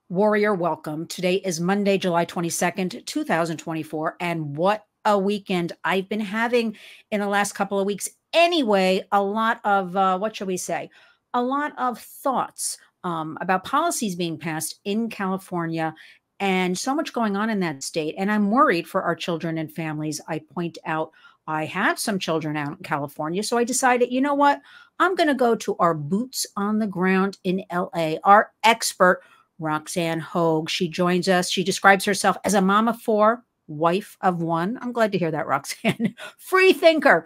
Warrior, welcome. Today is Monday, July 22nd, 2024. And what a weekend I've been having in the last couple of weeks. Anyway, a lot of, what shall we say? A lot of thoughts about policies being passed in California and so much going on in that state. And I'm worried for our children and families. I point out I have some children out in California. So I decided, you know what? I'm going to go to our boots on the ground in LA, our expert Roxanne Hoge. She joins us. She describes herself as a mom of four, wife of one. I'm glad to hear that, Roxanne. Free thinker.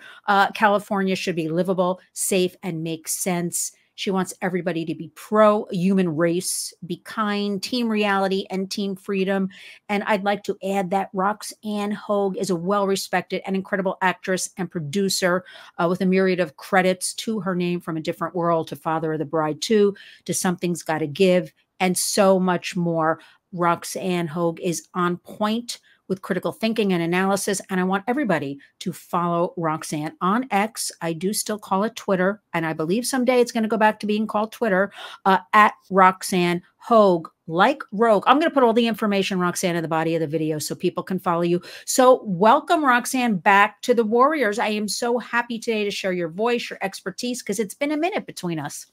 California should be livable, safe, and make sense. She wants everybody to be pro-human race, be kind, team reality, and team freedom. And I'd like to add that Roxanne Hoge is a well-respected and incredible actress and producer with a myriad of credits to her name, from A Different World to Father of the Bride 2 to Something's Gotta Give, and so much more. Roxanne Hoge is on point with critical thinking and analysis, and I want everybody to follow Roxanne on X. I do still call it Twitter, and I believe someday it's going to go back to being called Twitter, at Roxanne Hoge, like Rogue. I'm going to put all the information, Roxanne, in the body of the video so people can follow you. So welcome, Roxanne, back to the Warriors. I am so happy today to share your voice, your expertise, because it's been a minute between us.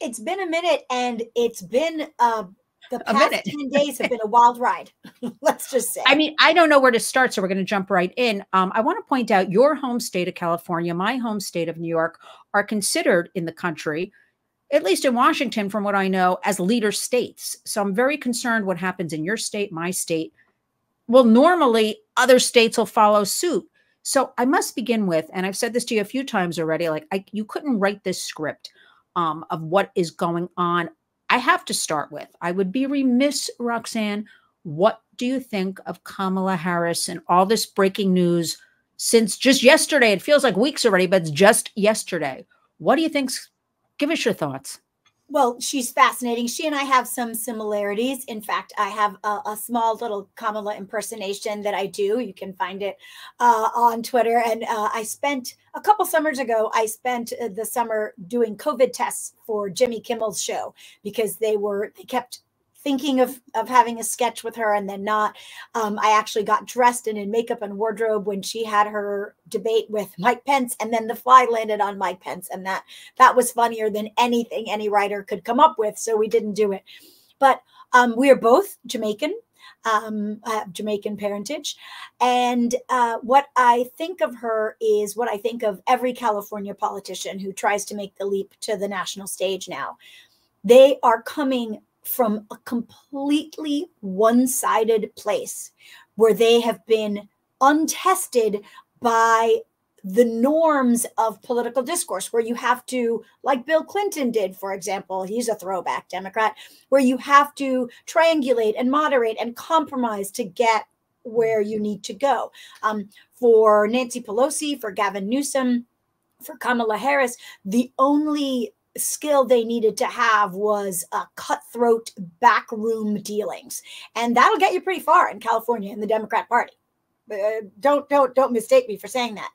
It's been a minute, and it's been the past 10 days have been a wild ride. Let's just say. I mean, I don't know where to start, so we're going to jump right in. I want to point out your home state of California, my home state of New York, are considered in the country, at least in Washington, from what I know, as leader states. So I'm very concerned what happens in your state, my state. Well, normally other states will follow suit. So I must begin with, and I've said this to you a few times already, like you couldn't write this script of what is going on. I have to start with, I would be remiss, Roxanne, what do you think of Kamala Harris and all this breaking news since just yesterday? It feels like weeks already, but it's just yesterday. What do you think? Give us your thoughts. Well, she's fascinating. She and I have some similarities. In fact, I have a small little Kamala impersonation that I do. You can find it on Twitter. And I spent a couple summers ago, I spent the summer doing COVID tests for Jimmy Kimmel's show, because they kept thinking of having a sketch with her and then not. I actually got dressed and in makeup and wardrobe when she had her debate with Mike Pence, and then the fly landed on Mike Pence, and that was funnier than anything any writer could come up with, so we didn't do it. But we are both Jamaican, have Jamaican parentage, and what I think of her is what I think of every California politician who tries to make the leap to the national stage now. They are coming from a completely one-sided place where they have been untested by the norms of political discourse, where you have to, like Bill Clinton did, for example, he's a throwback Democrat, where you have to triangulate and moderate and compromise to get where you need to go. For Nancy Pelosi, for Gavin Newsom, for Kamala Harris, the only skill they needed to have was cutthroat backroom dealings, and that'll get you pretty far in California in the Democrat Party. Don't mistake me for saying that.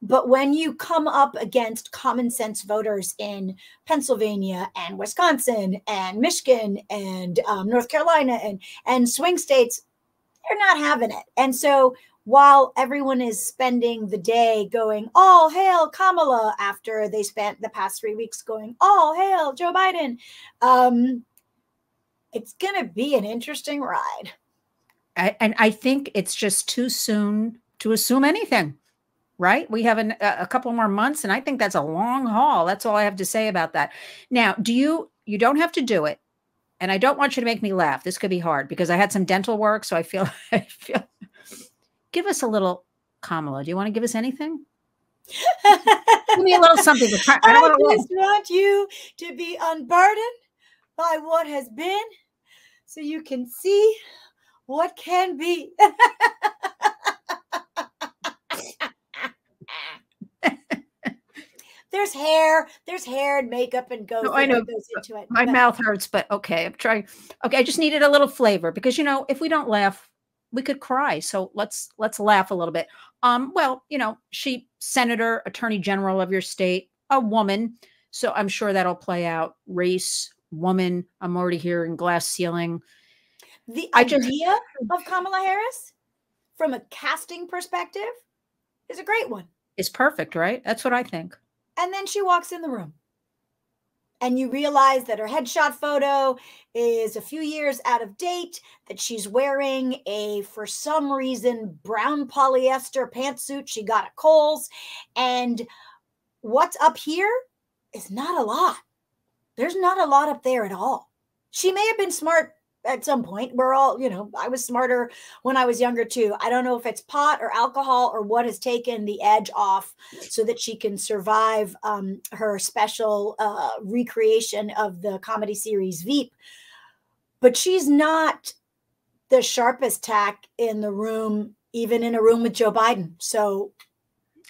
But when you come up against common sense voters in Pennsylvania and Wisconsin and Michigan and North Carolina and swing states, they're not having it. And so while everyone is spending the day going, all hail Kamala, after they spent the past 3 weeks going, all hail Joe Biden, it's going to be an interesting ride. And I think it's just too soon to assume anything, right? We have a couple more months, and I think that's a long haul. That's all I have to say about that. Now, you don't have to do it, and I don't want you to make me laugh. This could be hard because I had some dental work, so I feel give us a little Kamala. Do you want to give us anything? Give me a little something. I just want you to be unburdened by what has been so you can see what can be. There's hair and makeup and goes into it. My mouth hurts, but okay, I'm trying. Okay, I just needed a little flavor because, if we don't laugh, we could cry. So let's laugh a little bit. Well, she senator, attorney general of your state, a woman. So I'm sure that'll play out. Race, woman. I'm already hearing glass ceiling. The I just, idea of Kamala Harris from a casting perspective is a great one. it's perfect, right? That's what I think. And then she walks in the room. And you realize that her headshot photo is a few years out of date, that she's wearing a, for some reason, brown polyester pantsuit she got at Kohl's. And what's up here is not a lot. There's not a lot up there at all. She may have been smart at some point. We're all, I was smarter when I was younger too. I don't know if it's pot or alcohol or what has taken the edge off so that she can survive her special recreation of the comedy series Veep. But she's not the sharpest tack in the room, even in a room with Joe Biden. So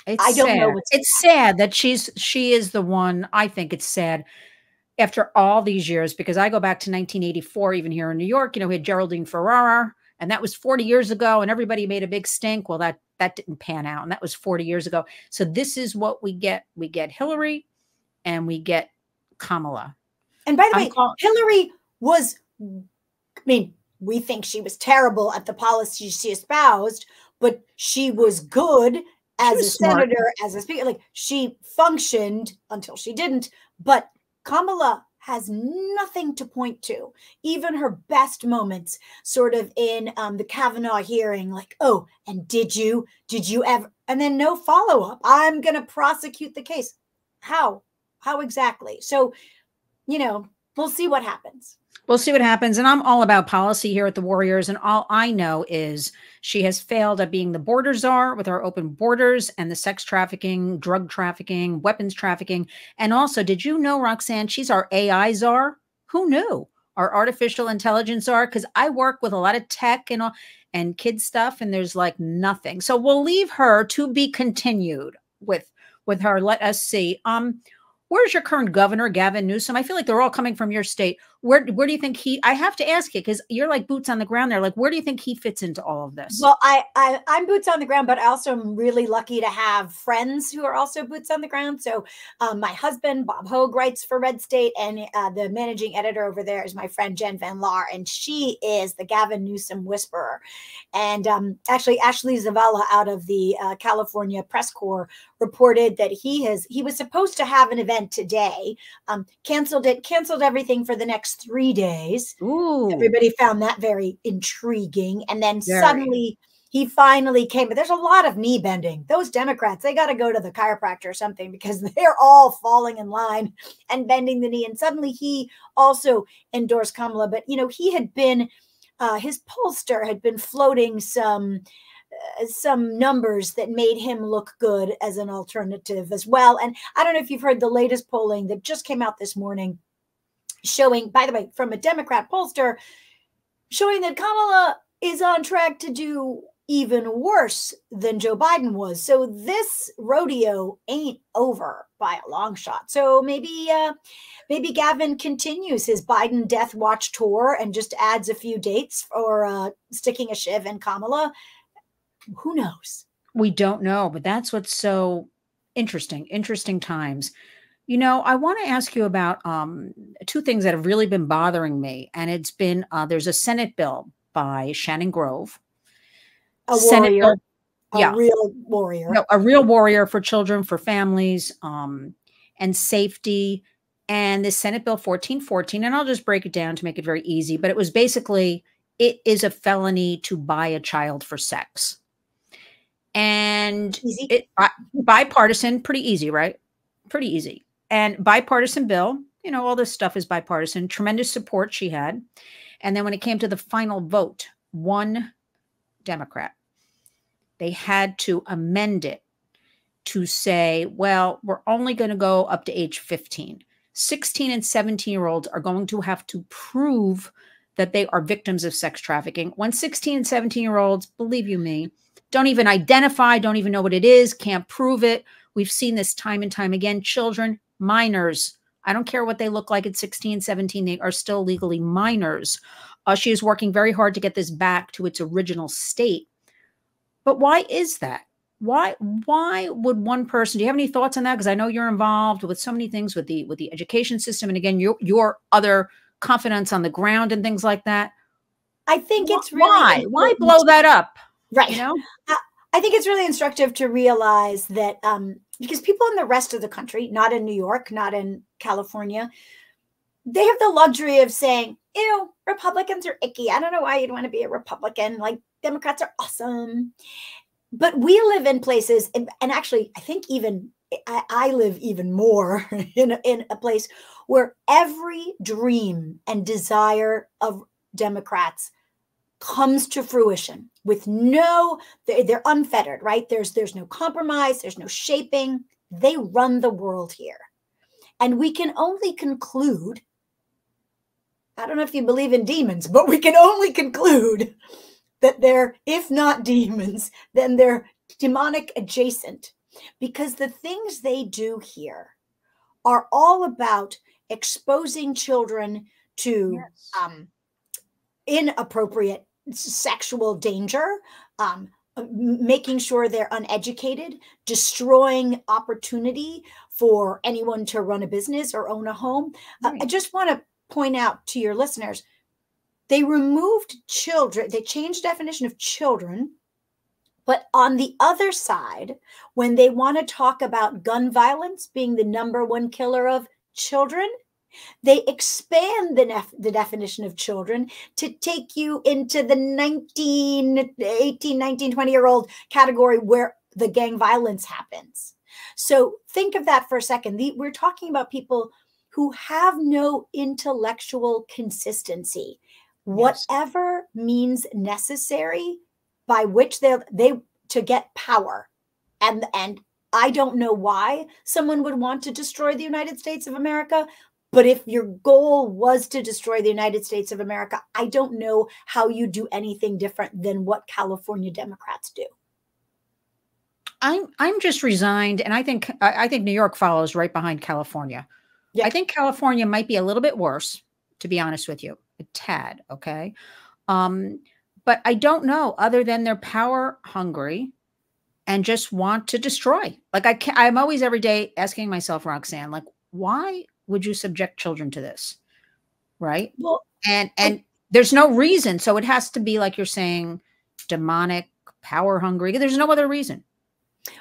I don't know what's it's sad that she is the one. I think it's sad after all these years, because I go back to 1984, even here in New York, we had Geraldine Ferrara, and that was 40 years ago, and everybody made a big stink. Well, that didn't pan out, and that was 40 years ago. So this is what we get. We get Hillary and we get Kamala. And by the way, Hillary was, we think she was terrible at the policies she espoused, but she was good as a senator, as a speaker. Like, she functioned until she didn't, but Kamala has nothing to point to. Even her best moments, sort of in the Kavanaugh hearing, like, oh, and did you ever? And then no follow-up. I'm going to prosecute the case. How exactly? So, we'll see what happens. We'll see what happens. And I'm all about policy here at the Warriors. And all I know is she has failed at being the border czar with our open borders and the sex trafficking, drug trafficking, weapons trafficking. And also, did you know, Roxanne, she's our AI czar? Who knew? Our artificial intelligence czar? Because I work with a lot of tech and kid stuff, and there's like nothing. So we'll leave her to be continued with her. Let us see. Where's your current governor, Gavin Newsom? I feel like they're all coming from your state. Where do you think I have to ask you, because you're like boots on the ground there. Like, where do you think he fits into all of this? Well, I'm boots on the ground, but I also am really lucky to have friends who are also boots on the ground. So my husband, Bob Hoge, writes for Red State, and the managing editor over there is my friend Jen Van Laar, and she is the Gavin Newsom whisperer. And actually, Ashley Zavala out of the California Press Corps reported that he was supposed to have an event today, canceled everything for the next 3 days. Ooh. Everybody found that very intriguing. And then suddenly he finally came. But there's a lot of knee bending. Those Democrats, they got to go to the chiropractor or something, because they're all falling in line and bending the knee. And suddenly he also endorsed Kamala. But, he had been, his pollster had been floating some numbers that made him look good as an alternative as well. And I don't know if you've heard the latest polling that just came out this morning, showing, by the way, from a Democrat pollster, showing that Kamala is on track to do even worse than Joe Biden was. So this rodeo ain't over by a long shot. So maybe Gavin continues his Biden Death Watch tour and just adds a few dates for sticking a shiv in Kamala. Who knows? We don't know, but that's what's so interesting times. I want to ask you about two things that have really been bothering me. And it's been, there's a Senate bill by Shannon Grove. A warrior. Real warrior. No, a real warrior for children, for families, and safety. And the Senate Bill 1414, and I'll just break it down to make it very easy, but it was basically, it is a felony to buy a child for sex. And bipartisan, pretty easy, right? Pretty easy. And bipartisan bill, all this stuff is bipartisan, tremendous support she had. And then when it came to the final vote, one Democrat, they had to amend it to say, well, we're only going to go up to age 15. 16 and 17-year-olds are going to have to prove that they are victims of sex trafficking. When 16 and 17-year-olds, believe you me, don't even identify, don't even know what it is, can't prove it. We've seen this time and time again. Children, minors, I don't care what they look like at 16, 17, they are still legally minors. She is working very hard to get this back to its original state. But why is that? Why would one person, do you have any thoughts on that? Because I know you're involved with so many things with the education system. And again, your other confidants on the ground and things like that. I think it's really Why important. blow that up? Right. You know? I think it's really instructive to realize that because people in the rest of the country, not in New York, not in California, they have the luxury of saying, ew, Republicans are icky. I don't know why you'd want to be a Republican. Like, Democrats are awesome. But we live in places, and actually, I think even I live even more in a place where every dream and desire of Democrats comes to fruition with they're unfettered, right? There's no compromise, there's no shaping. They run the world here. And we can only conclude, I don't know if you believe in demons, but we can only conclude that they're, if not demons, then they're demonic adjacent, because the things they do here are all about exposing children to inappropriate sexual danger, making sure they're uneducated, destroying opportunity for anyone to run a business or own a home. I just want to point out to your listeners, they removed children, they changed the definition of children. But on the other side, when they want to talk about gun violence being the number 1 killer of children, they expand the definition of children to take you into the 18, 19, 20-year-old category where the gang violence happens. So think of that for a second. We're talking about people who have no intellectual consistency. Yes. Whatever means necessary by which they to get power. And I don't know why someone would want to destroy the United States of America. But if your goal was to destroy the United States of America, I don't know how you do anything different than what California Democrats do. I'm just resigned, and I think New York follows right behind California. Yeah. I think California might be a little bit worse, to be honest with you, a tad, okay? But I don't know, other than they're power hungry and just want to destroy. Like I'm always every day asking myself, Roxanne, like, why would you subject children to this? Right. Well, and there's no reason. So it has to be, like you're saying, demonic, power hungry. There's no other reason.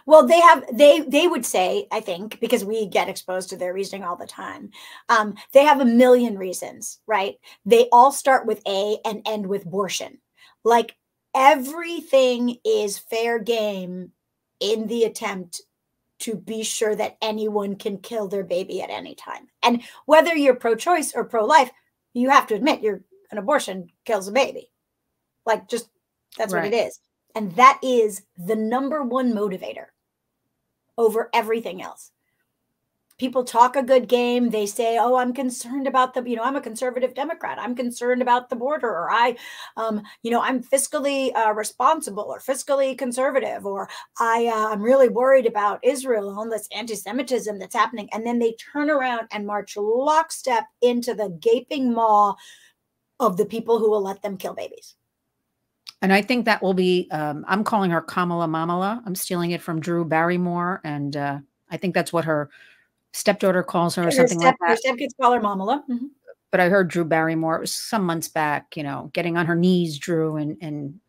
Well, they would say, I think, because we get exposed to their reasoning all the time. They have a million reasons, right? They all start with A and end with abortion. Like, everything is fair game in the attempt to be sure that anyone can kill their baby at any time. And whether you're pro-choice or pro-life, you have to admit an abortion kills a baby. Like, just, that's right. What it is. And that is the number 1 motivator over everything else. People talk a good game. They say, oh, I'm concerned about I'm a conservative Democrat. I'm concerned about the border, or I'm fiscally responsible or fiscally conservative, or I'm really worried about Israel and all this anti-Semitism that's happening. And then they turn around and march lockstep into the gaping maw of the people who will let them kill babies. And I think that will be, I'm calling her Kamala Mamala. I'm stealing it from Drew Barrymore. And I think that's what her stepdaughter calls her, or something like that. Her stepkids call her Mamala. Mm-hmm. But I heard Drew Barrymore, it was some months back, getting on her knees, Drew, and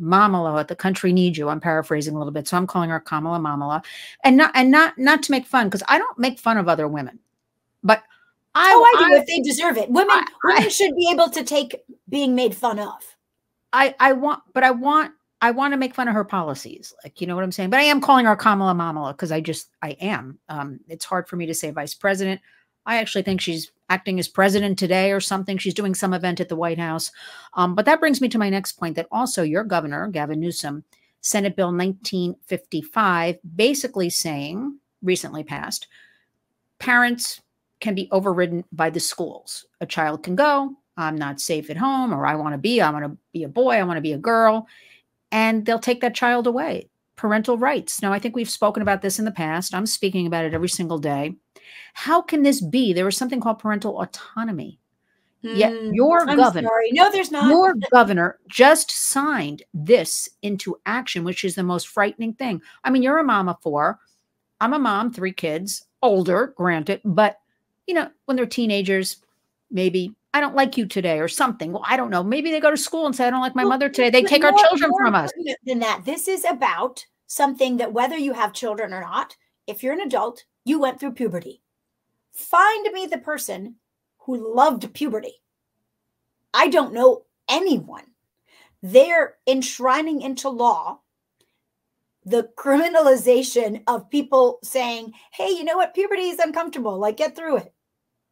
Mamala, the country needs you. I'm paraphrasing a little bit. So I'm calling her Kamala Mamala. And not to make fun, because I don't make fun of other women. But I do if they deserve it. Women should be able to take being made fun of. I want to make fun of her policies. Like, you know what I'm saying? But I am calling her Kamala Mamala because I am. It's hard for me to say vice president. I actually think she's acting as president today or something. She's doing some event at the White House. But that brings me to my next point, that also your governor, Gavin Newsom, Senate Bill 1955, basically saying, recently passed, parents can be overridden by the schools. A child can go, I'm not safe at home, or I want to be a boy, I want to be a girl, and they'll take that child away. Parental rights. Now, I think we've spoken about this in the past. I'm speaking about it every single day. How can this be? There is something called parental autonomy. Yet your governor, sorry. No, there's not. Your governor just signed this into action, which is the most frightening thing. I mean, you're a mom of 4. I'm a mom, 3 kids, older, granted, but when they're teenagers, maybe I don't like you today or something. Well, I don't know. Maybe they go to school and say, I don't like my Well, mother today. They but take our children more from us. important than that, this is about something that whether you have children or not, if you're an adult, you went through puberty. Find me the person who loved puberty. I don't know anyone. They're enshrining into law the criminalization of people saying, hey, you know what? Puberty is uncomfortable. Like, get through it.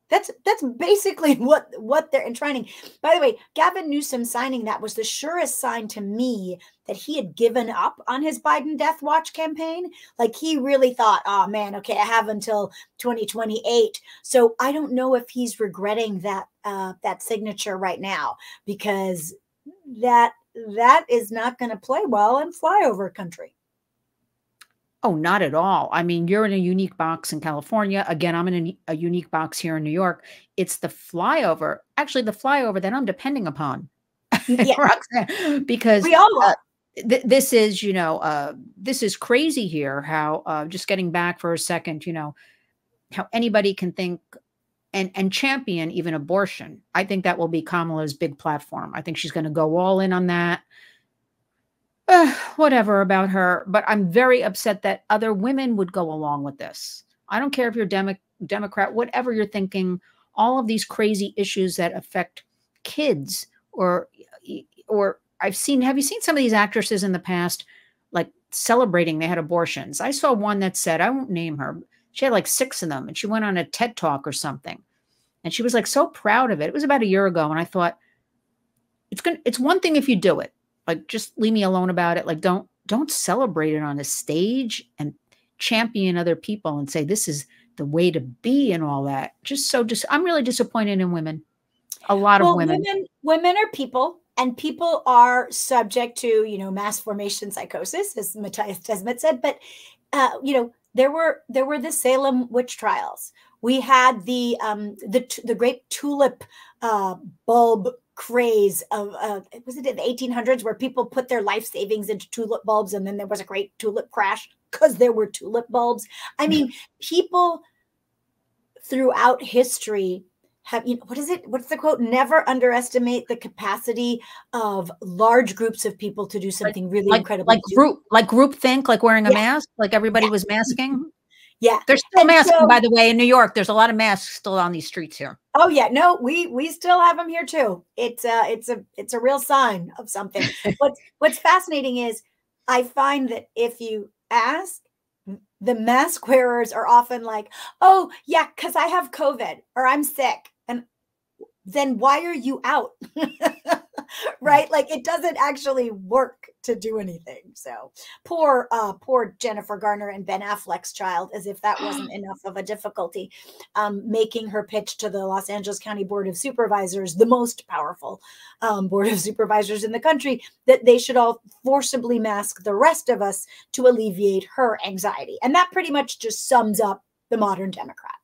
That's basically what they're enshrining. By the way, Gavin Newsom signing that was the surest sign to me that he had given up on his Biden Death Watch campaign. Like, he really thought, oh man, okay, I have until 2028. So I don't know if he's regretting that that signature right now, because that is not going to play well in flyover country. Oh, not at all. I mean, you're in a unique box in California. Again, I'm in a unique box here in New York. It's the flyover, actually the flyover that I'm depending upon, Yeah, Roxanne, because we all are. this is, you know, this is crazy here. How just getting back for a second, you know, how anybody can think and champion even abortion. I think that will be Kamala's big platform. I think she's going to go all in on that. Whatever about her, but I'm very upset that other women would go along with this. I don't care if you're Democrat, whatever you're thinking, all of these crazy issues that affect kids or have you seen some of these actresses in the past, like celebrating they had abortions? I saw one that said, I won't name her. She had like 6 of them and she went on a TED talk or something. And she was like so proud of it. It was about a year ago. And I thought, it's one thing if you do it. Like, just leave me alone about it. Like, don't celebrate it on a stage and champion other people and say this is the way to be and all that. I'm really disappointed in women. A lot of women. Women are people, and people are subject to, you know, mass formation psychosis, as Matthias Desmet said. But you know, there were the Salem witch trials. We had the great tulip bulb craze of was it in the 1800s, where people put their life savings into tulip bulbs, and then there was a great tulip crash because there were tulip bulbs. I mean, people throughout history have, you know, what's the quote? Never underestimate the capacity of large groups of people to do something really incredible. Like group think, like wearing a mask, like everybody was masking. Yeah. There's still masking, by the way, in New York. There's a lot of masks still on these streets here. Oh yeah, no, we still have them here too. It's a real sign of something. What's fascinating is I find that if you ask, the mask wearers are often like, oh yeah, because I have COVID or I'm sick. And then why are you out? Right? Like, it doesn't actually work to do anything. So poor Jennifer Garner and Ben Affleck's child, as if that wasn't enough of a difficulty, making her pitch to the Los Angeles County Board of Supervisors, the most powerful board of supervisors in the country, that they should all forcibly mask the rest of us to alleviate her anxiety. And that pretty much just sums up the modern Democrat.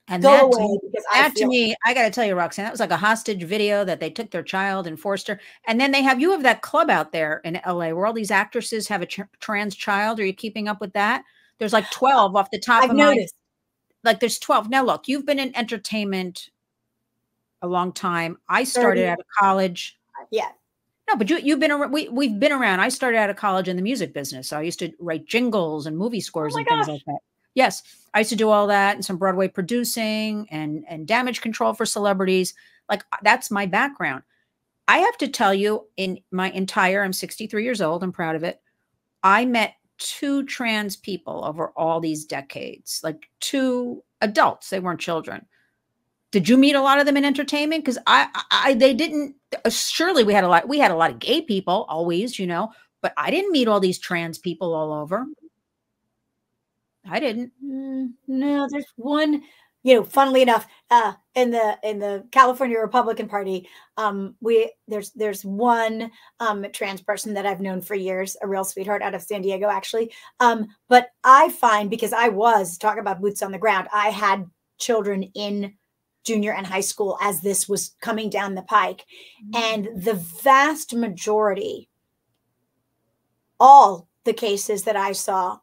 And Go that away, because to me, I got to tell you, Roxanne, that was like a hostage video that they took their child and forced her. And then you have that club out there in LA where all these actresses have a trans child. Are you keeping up with that? There's like 12 off the top I've of noticed. Like, there's 12. Now, look, you've been in entertainment a long time. I started out of college. Yeah. No, but you've been around. We've been around. I started out of college in the music business. So I used to write jingles and movie scores and things like that. Yes, I used to do all that and some Broadway producing and damage control for celebrities. Like, that's my background. I have to tell you, in my I'm 63 years old. I'm proud of it. I met 2 trans people over all these decades, like 2 adults. They weren't children. Did you meet a lot of them in entertainment? Because they didn't. Surely we had a lot of gay people always, you know, but I didn't meet all these trans people all over. I didn't. No, there's one, you know, funnily enough, in the California Republican Party, there's one trans person that I've known for years, a real sweetheart out of San Diego, actually. But I find, because talk about boots on the ground, I had children in junior and high school as this was coming down the pike. And the vast majority, all the cases that I saw,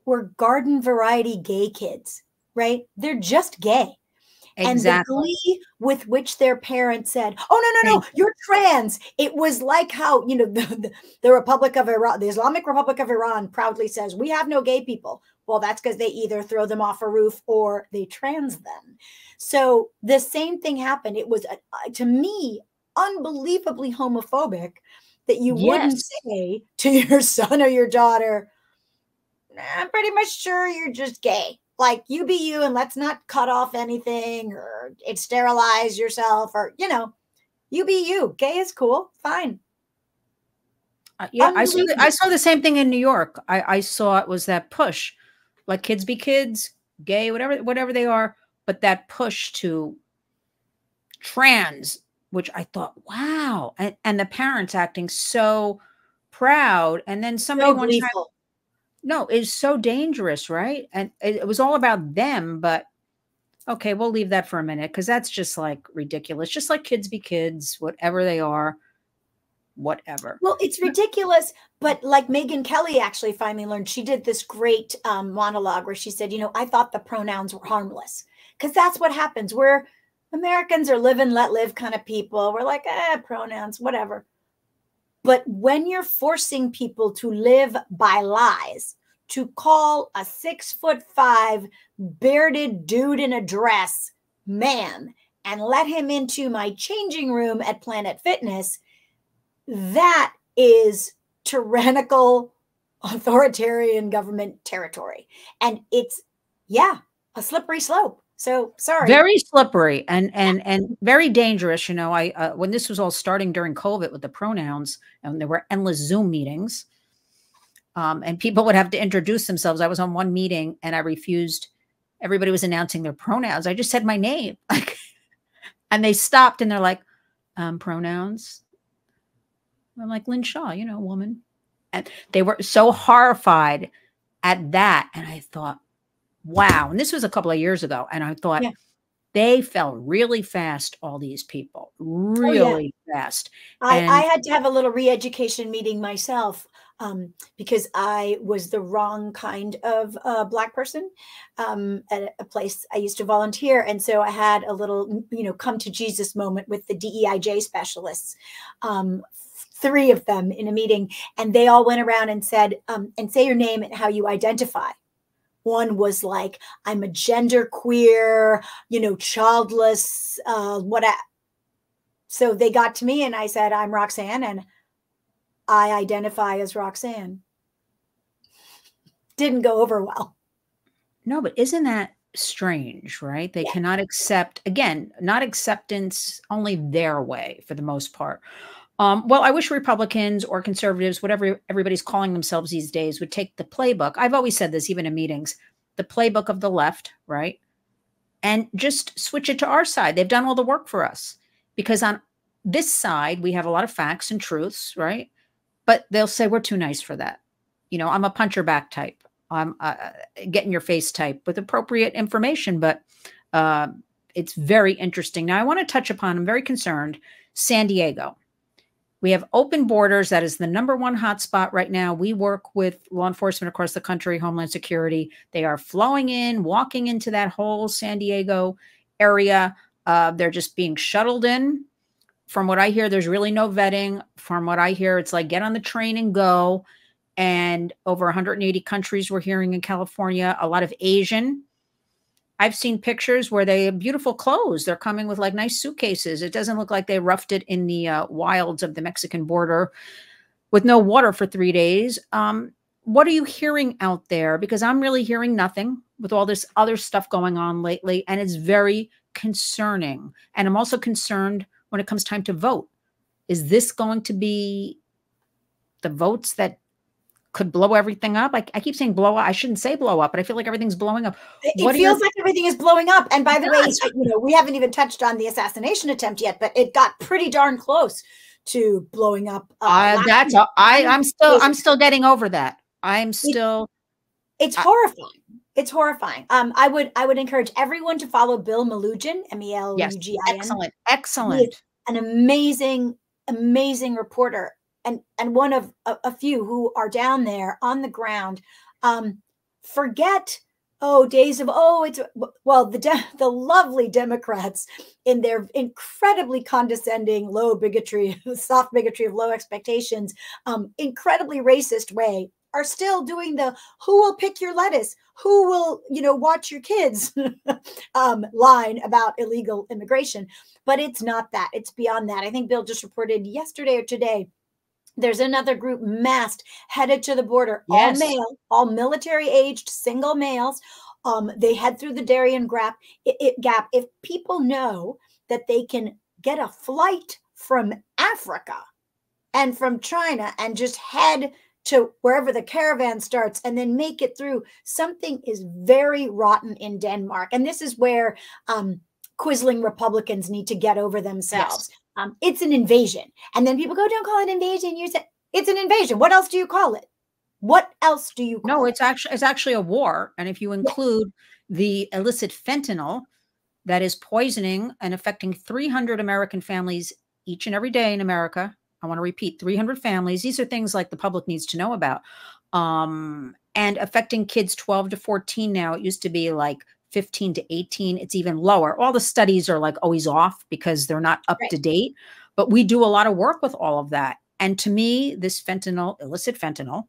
were garden variety gay kids, right? They're just gay. And the Exactly. glee with which their parents said, "Oh, no, no, Thank no, you're trans." It was like how, the Republic of Iran, the Islamic Republic of Iran proudly says, "We have no gay people." Well, that's because they either throw them off a roof or they trans them. So the same thing happened. It was, to me, unbelievably homophobic that you wouldn't Yes. say to your son or your daughter, "I'm pretty much sure you're just gay. Like, you be you, and let's not cut off anything or sterilize yourself, or, you be you. Gay is cool. Fine." Yeah, I Unbelievable. saw the same thing in New York. I saw it was that push, like kids be kids, gay, whatever they are, but that push to trans, which I thought, wow, and the parents acting so proud, and then somebody So one time, gleeful. no, it's so dangerous, right? And it was all about them, but okay, we'll leave that for a minute because that's just like ridiculous. Just like kids be kids, whatever they are, whatever. Well, it's ridiculous, but like Megyn Kelly actually finally learned, she did this great monologue where she said, "I thought the pronouns were harmless," because that's what happens. We're Americans are live and let live kind of people. We're like, pronouns, whatever. But when you're forcing people to live by lies, to call a 6'5" bearded dude in a dress man and let him into my changing room at Planet Fitness, that is tyrannical, authoritarian government territory. And it's, yeah, a slippery slope. So sorry. Very slippery and very dangerous. I when this was all starting during COVID with the pronouns, and there were endless Zoom meetings, and people would have to introduce themselves. I was on one meeting and I refused. Everybody was announcing their pronouns. I just said my name, like, and they stopped and they're like, pronouns. I'm like, Lynn Shaw, woman. And they were so horrified at that. And I thought, wow. And this was a couple of years ago. And I thought, Yeah. they fell really fast, all these people, Oh, yeah. really fast. I And had to have a little re-education meeting myself, because I was the wrong kind of Black person at a place I used to volunteer. And so I had a little, come to Jesus moment with the DEIJ specialists, 3 of them in a meeting. And they all went around and said, and say your name and how you identify. One was like, "I'm a gender queer, childless, what." So they got to me and I said, "I'm Roxanne and I identify as Roxanne." Didn't go over well. no, but isn't that strange, right? They Yeah. cannot accept, again, not acceptance, only their way for the most part. Well, I wish Republicans or conservatives, whatever everybody's calling themselves these days, would take the playbook. I've always said this, even in meetings, the playbook of the left, right? And just switch it to our side. They've done all the work for us because on this side, we have a lot of facts and truths, right? But they'll say, we're too nice for that. I'm a puncher back type. I'm get in your face type with appropriate information, but it's very interesting. Now, I want to touch upon, I'm very concerned, San Diego. We have open borders. That is the #1 hotspot right now. We work with law enforcement across the country, Homeland Security. They are flowing in, walking into that whole San Diego area. They're just being shuttled in. From what I hear, there's really no vetting. From what I hear, it's like get on the train and go. And over 180 countries we're hearing in California, a lot of Asian. I've seen pictures where they have beautiful clothes. They're coming with like nice suitcases. It doesn't look like they roughed it in the wilds of the Mexican border with no water for 3 days. What are you hearing out there? Because I'm really hearing nothing with all this other stuff going on lately. And it's very concerning. And I'm also concerned when it comes time to vote. Is this going to be the votes that could blow everything up? I keep saying blow up. I shouldn't say blow up, but I feel like everything's blowing up. It feels like everything is blowing up. And by the way, Yes. we haven't even touched on the assassination attempt yet, but it got pretty darn close to blowing up. I'm still getting over that. I'm still. It's horrifying. It's horrifying. I would encourage everyone to follow Bill Melugin, Yes, Melugin. excellent. He is an amazing reporter, and one of a few who are down there on the ground. Forget Oh, days of, oh, it's, well, the lovely Democrats in their incredibly condescending, low bigotry, soft bigotry of low expectations, incredibly racist way are still doing the who will pick your lettuce, who will, watch your kids line about illegal immigration. But it's not that. It's beyond that. I think Bill just reported yesterday or today there's another group massed headed to the border, all Yes. male, all military aged single males. They head through the Darien Gap. If people know that they can get a flight from Africa and from China and just head to wherever the caravan starts and then make it through, something is very rotten in Denmark. And this is where quisling Republicans need to get over themselves. Yes. It's an invasion. And then people go, don't call it invasion. You said it's an invasion. What else do you call it? What else do you call No, it? it's actually a war. And if you include the illicit fentanyl that is poisoning and affecting 300 American families each and every day in America, I want to repeat, 300 families. These are things like the public needs to know about. And affecting kids 12 to 14 now. It used to be like 15 to 18. It's even lower. All the studies are like always off because they're not up to date. But we do a lot of work with all of that. And to me, this fentanyl, illicit fentanyl,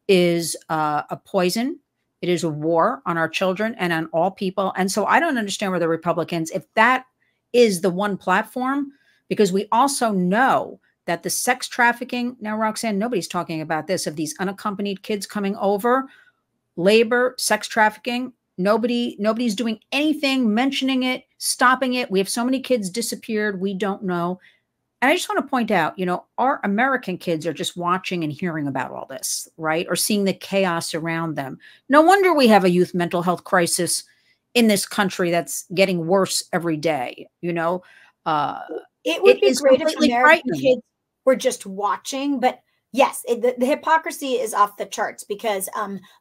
is a poison. It is a war on our children and on all people. And so I don't understand where the Republicans, if that is the one platform, because we also know that the sex trafficking, now, Roxanne, nobody's talking about this, of these unaccompanied kids coming over, labor, sex trafficking, nobody's doing anything, mentioning it, stopping it. We have so many kids disappeared. We don't know. And I just want to point out, our American kids are just watching and hearing about all this, right? Or seeing the chaos around them. No wonder we have a youth mental health crisis in this country that's getting worse every day. It would be is great if completely American frightening. kids were just watching, but yes, the hypocrisy is off the charts because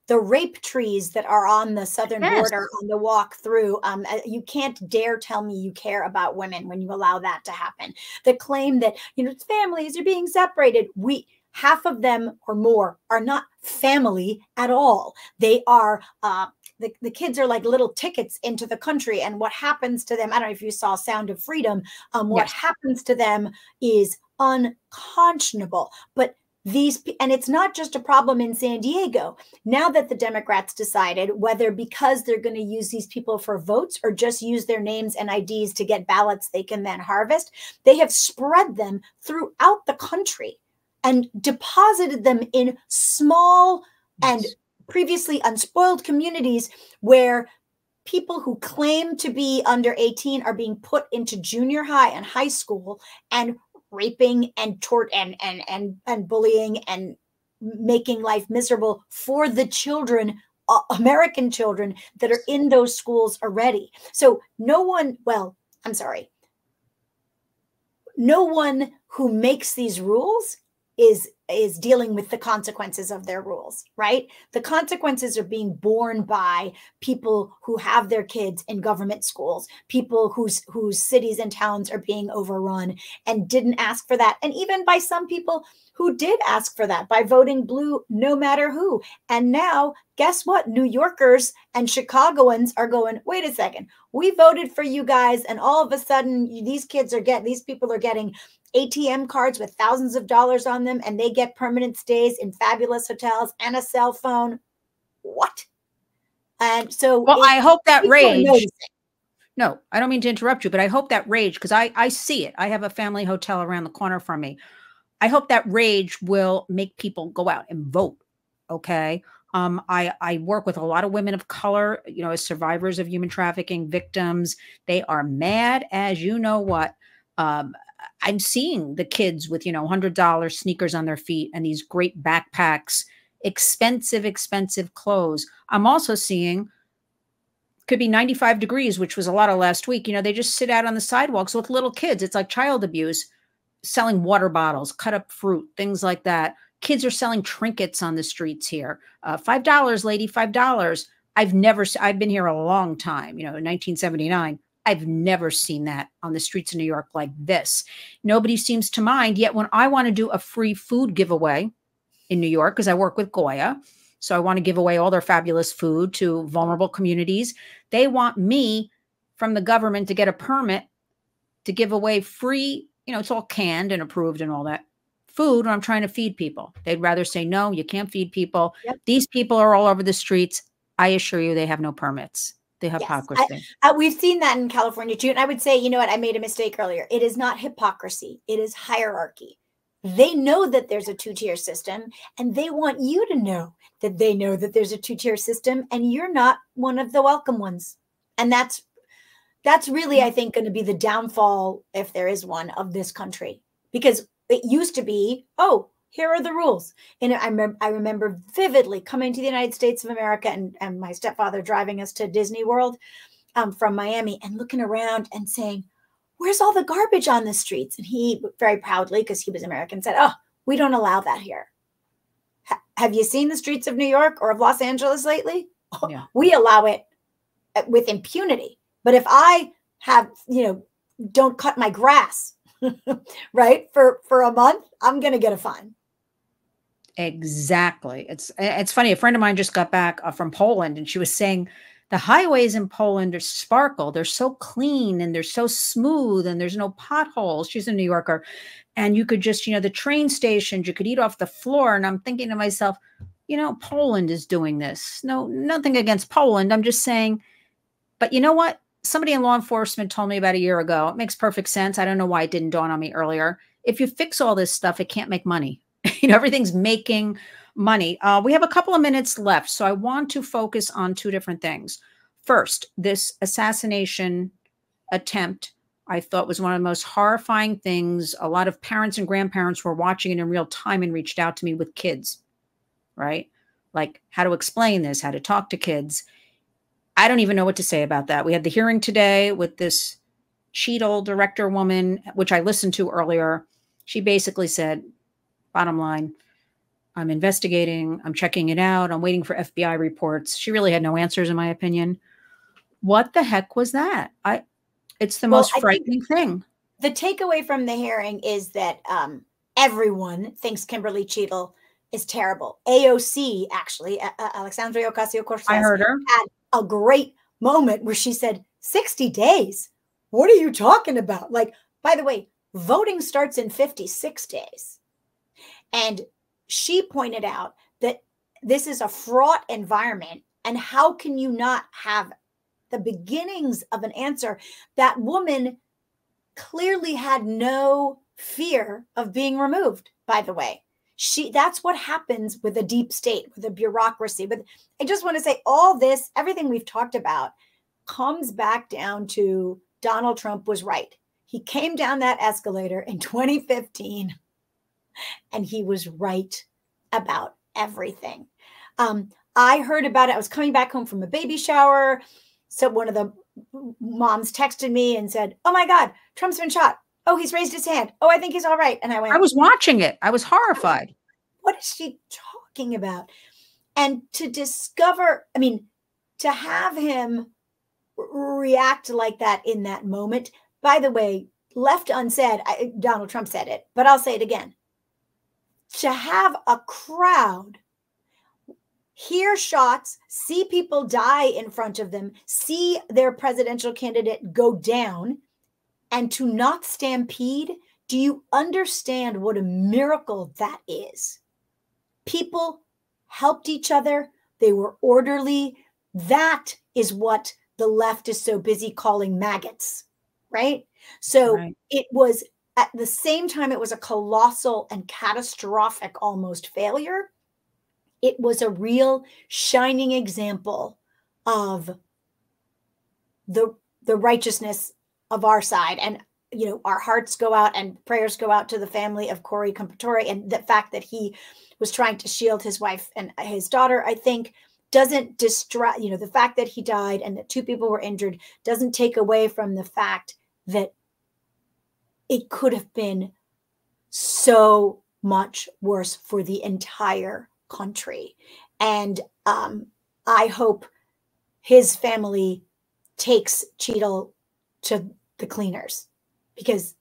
the rape trees that are on the southern border on the walk through, you can't dare tell me you care about women when you allow that to happen. The claim that, families are being separated, half of them or more are not family at all. They are, the kids are like little tickets into the country. And what happens to them, I don't know if you saw Sound of Freedom, what happens to them is unconscionable. But and it's not just a problem in San Diego. Now that the Democrats decided whether because they're going to use these people for votes or just use their names and IDs to get ballots they can then harvest, they have spread them throughout the country and deposited them in small and previously unspoiled communities where people who claim to be under 18 are being put into junior high and high school and raping and and bullying and making life miserable for the children, American children that are in those schools already. So no one who makes these rules is dealing with the consequences of their rules, right? The consequences are being borne by people who have their kids in government schools, people whose cities and towns are being overrun and didn't ask for that. And even by some people who did ask for that by voting blue, no matter who. And now, guess what? New Yorkers and Chicagoans are going, wait a second, we voted for you guys. And all of a sudden these people are getting ATM cards with thousands of dollars on them, and they get permanent stays in fabulous hotels and a cell phone. What? And so, well, I hope that rage. No, I don't mean to interrupt you, but I hope that rage, because I see it. I have a family hotel around the corner from me. I hope that rage will make people go out and vote. Okay. I work with a lot of women of color, as survivors of human trafficking, victims. They are mad as you know what. I'm seeing the kids with, $100 sneakers on their feet and these great backpacks, expensive clothes. I'm also seeing could be 95 degrees, which was a lot of last week. They just sit out on the sidewalks with little kids. It's like child abuse, selling water bottles, cut up fruit, things like that. Kids are selling trinkets on the streets here. $5, lady, $5. I've been here a long time, in 1979. I've never seen that on the streets of New York like this. Nobody seems to mind. Yet when I want to do a free food giveaway in New York, because I work with Goya, So I want to give away all their fabulous food to vulnerable communities. They want me from the government to get a permit to give away free, it's all canned and approved and all that food when I'm trying to feed people. They'd rather say, no, you can't feed people. Yep. These people are all over the streets. I assure you, they have no permits. The Yes, hypocrisy. we've seen that in California too. And I would say, you know what? I made a mistake earlier. It is not hypocrisy. It is hierarchy. They know that there's a two-tier system, and they want you to know that they know that there's a two-tier system, and you're not one of the welcome ones. And that's really, I think, going to be the downfall, if there is one, of this country. Because it used to be, oh, here are the rules. And I remember vividly coming to the United States of America and my stepfather driving us to Disney World from Miami and looking around and saying, where's all the garbage on the streets? And he very proudly, because he was American, said, oh, we don't allow that here. Have you seen the streets of New York or of Los Angeles lately? Yeah. We allow it with impunity. But if I have, don't cut my grass, right, for a month, I'm going to get a fine. Exactly. It's funny. A friend of mine just got back from Poland, and she was saying the highways in Poland are sparkle. They're so clean and they're so smooth and there's no potholes. She's a New Yorker. And you could just, the train stations, you could eat off the floor. And I'm thinking to myself, Poland is doing this. No, nothing against Poland. I'm just saying, but you know what? Somebody in law enforcement told me about a year ago. It makes perfect sense. I don't know why it didn't dawn on me earlier. If you fix all this stuff, it can't make money. Everything's making money. We have a couple of minutes left, so I want to focus on two different things. First, this assassination attempt, I thought, was one of the most horrifying things. A lot of parents and grandparents were watching it in real time and reached out to me with kids, right? Like how to explain this, how to talk to kids. I don't even know what to say about that. We had the hearing today with this Cheadle director woman, which I listened to earlier. She basically said, bottom line, I'm investigating, I'm checking it out, I'm waiting for FBI reports. She really had no answers, in my opinion. What the heck was that? It's the most frightening thing. The takeaway from the hearing is that everyone thinks Kimberly Cheadle is terrible. AOC, actually, Alexandria Ocasio-Cortez, I heard her. had a great moment where she said, 60 days? What are you talking about? Like, by the way, voting starts in 56 days. And she pointed out that this is a fraught environment. And how can you not have the beginnings of an answer? That woman clearly had no fear of being removed, by the way. That's what happens with a deep state, with a bureaucracy. But I just want to say all this, everything we've talked about, comes back down to Donald Trump was right. He came down that escalator in 2015. And he was right about everything. I heard about it. I was coming back home from a baby shower. So one of the moms texted me and said, oh my God, Trump's been shot. Oh, he's raised his hand. Oh, I think he's all right. And I went, I was watching it. I was horrified. What is she talking about? And to discover, to have him react like that in that moment, by the way, left unsaid, Donald Trump said it, but I'll say it again. To have a crowd hear shots, see people die in front of them, see their presidential candidate go down, and to not stampede, do you understand what a miracle that is? People helped each other. They were orderly. That is what the left is so busy calling maggots, right? So It was, at the same time, it was a colossal and catastrophic almost failure. It was a real shining example of the righteousness of our side. And, our hearts go out and prayers go out to the family of Corey Compatore. And the fact that he was trying to shield his wife and his daughter, I think, doesn't distract, the fact that he died and that 2 people were injured doesn't take away from the fact that it could have been so much worse for the entire country. And I hope his family takes Cheadle to the cleaners, because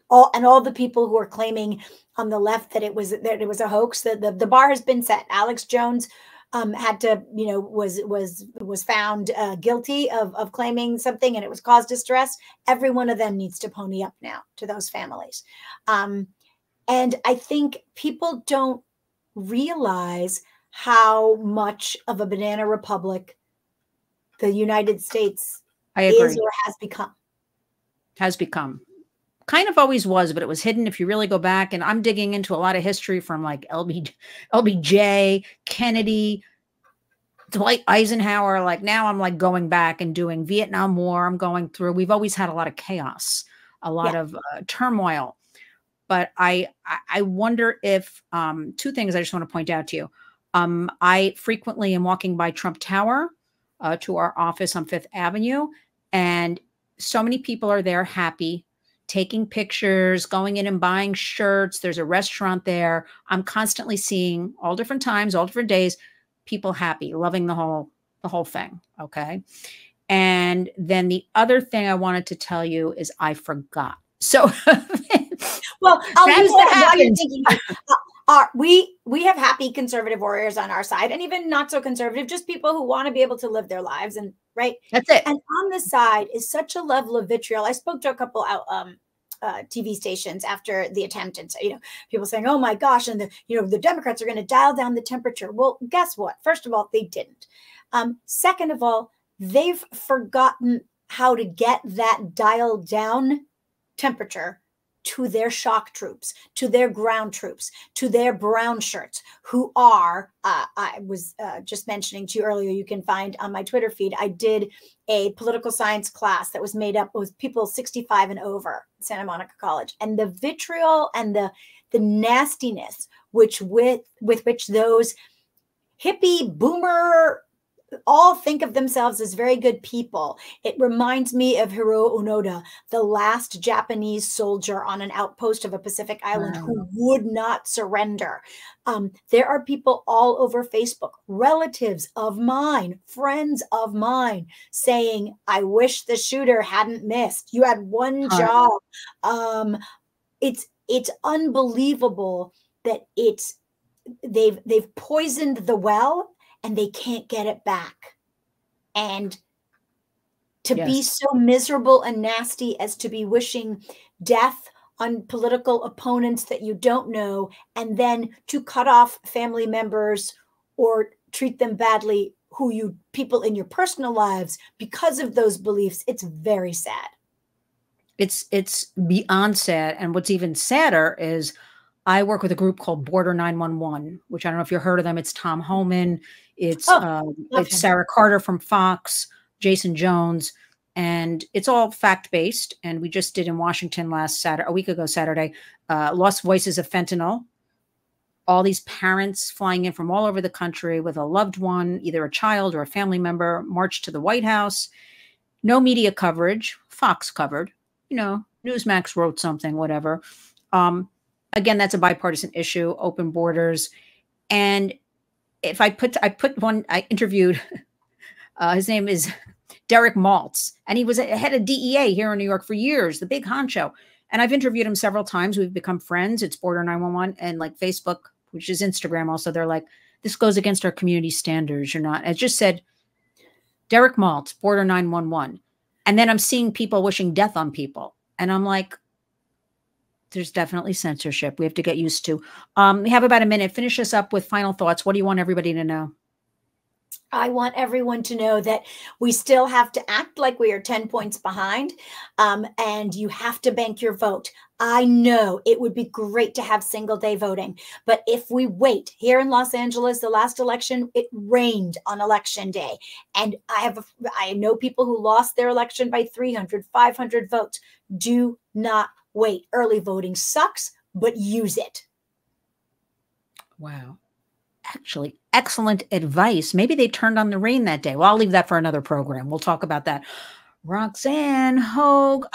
all the people who are claiming on the left that it was a hoax, that the bar has been set. Alex Jones had to, was found guilty of claiming something and it was cause distress. Every one of them needs to pony up now to those families. And I think people don't realize how much of a banana republic the United States is or has become. Has become. Kind of always was, but it was hidden if you really go back. And I'm digging into a lot of history from like LBJ, Kennedy, Dwight Eisenhower. Like now I'm like going back and doing Vietnam War. I'm going through, we've always had a lot of chaos, a lot of turmoil. But I wonder if, two things I just want to point out to you. I frequently am walking by Trump Tower to our office on Fifth Avenue, and so many people are there happy, taking pictures, going in and buying shirts. There's a restaurant there. I'm constantly seeing all different times, all different days, people happy, loving the whole thing. Okay. And then the other thing I wanted to tell you is I forgot. So, well, I'll use that while you're thinking. We have happy conservative warriors on our side, and even not so conservative, just people who want to be able to live their lives, and right. That's it. And on the side is such a level of vitriol. I spoke to a couple TV stations after the attempt, and so, people saying, "Oh my gosh," and the Democrats are going to dial down the temperature. Well, guess what? First of all, they didn't. Second of all, they've forgotten how to get that dialed down temperature to their shock troops, to their ground troops, to their brown shirts, who are, I was just mentioning to you earlier, you can find on my Twitter feed, I did a political science class that was made up with people 65 and over at Santa Monica College. And the vitriol and the nastiness with which those hippie boomer all think of themselves as very good people. It reminds me of Hiro Onoda, the last Japanese soldier on an outpost of a Pacific island who would not surrender. There are people all over Facebook, relatives of mine, friends of mine, saying, I wish the shooter hadn't missed. You had one job. It's unbelievable that they've poisoned the well and they can't get it back. And to be so miserable and nasty as to be wishing death on political opponents that you don't know, and then to cut off family members or treat them badly, people in your personal lives because of those beliefs, it's very sad. It's beyond sad. And what's even sadder is I work with a group called Border 911, which I don't know if you've heard of them. It's Tom Homan. It's Sarah Carter from Fox, Jason Jones, and it's all fact-based. And we just did in Washington a week ago Saturday, Lost Voices of Fentanyl. All these parents flying in from all over the country with a loved one, either a child or a family member, marched to the White House. No media coverage. Fox covered. Newsmax wrote something, whatever. Again, that's a bipartisan issue, open borders. And if I interviewed, his name is Derek Maltz, and he was head of DEA here in New York for years, the big honcho. And I've interviewed him several times. We've become friends. It's Border 911 and like Facebook, which is Instagram also. They're like, this goes against our community standards. You're not. I just said, Derek Maltz, Border 911. And then I'm seeing people wishing death on people. And I'm like, there's definitely censorship we have to get used to. We have about a minute. Finish us up with final thoughts. What do you want everybody to know? I want everyone to know that we still have to act like we are 10 points behind, and you have to bank your vote. I know it would be great to have single day voting, but if we wait, here in Los Angeles, the last election, it rained on election day. And I know people who lost their election by 300, 500 votes. Do not wait. Early voting sucks, but use it. Wow. Actually, excellent advice. Maybe they turned on the rain that day. Well, I'll leave that for another program. We'll talk about that. Roxanne Hoge,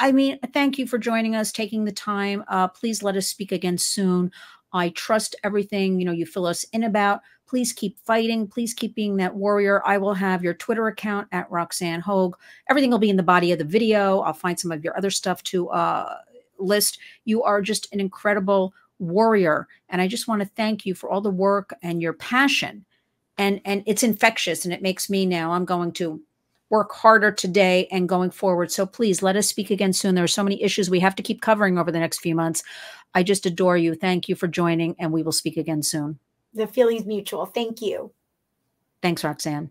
thank you for joining us, taking the time. Please let us speak again soon. I trust everything you fill us in about. Please keep fighting. Please keep being that warrior. I will have your Twitter account at Roxanne Hoge. Everything will be in the body of the video. I'll find some of your other stuff to list. You are just an incredible warrior. And I just want to thank you for all the work and your passion and it's infectious, and it makes me now, I'm going to work harder today and going forward. So please let us speak again soon. There are so many issues we have to keep covering over the next few months. I just adore you. Thank you for joining, and we will speak again soon. The feeling's mutual. Thank you. Thanks, Roxanne.